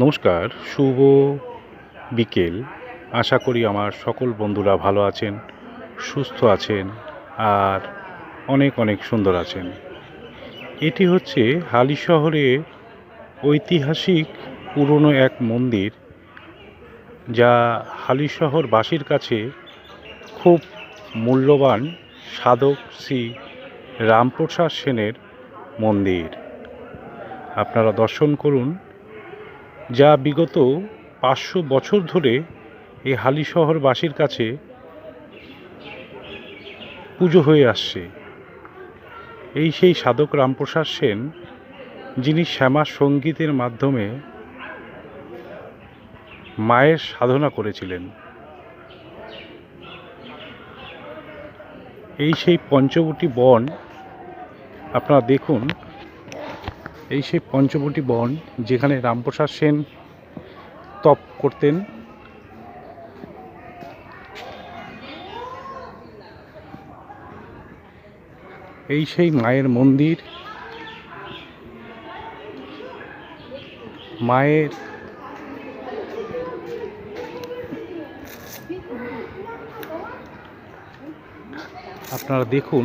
নমস্কার, শুভ বিকেল। আশা করি আমার সকল বন্ধুরা ভালো আছেন, সুস্থ আছেন আর অনেক অনেক সুন্দর আছেন। এটি হচ্ছে হালিশহরের ঐতিহাসিক পুরনো এক মন্দির, যা হালিশহরবাসীর কাছে খুব মূল্যবান সাধক শ্রী রামপ্রসাদ সেনের মন্দির। আপনারা দর্শন করুন, যা বিগত ৫০০ বছর ধরে এই হালিশহরবাসীর কাছে পুজো হয়ে আসছে। এই সেই সাধক রামপ্রসাদ সেন, যিনি শ্যামা সঙ্গীতের মাধ্যমে মায়ের সাধনা করেছিলেন। এই সেই পঞ্চবটী বন, আপনারা দেখুন, এই সেই পঞ্চবটী বন যেখানে রামপ্রসাদ সেন তপ করতেন। এই সেই মায়ের মন্দির, মায়ের আপনারা দেখুন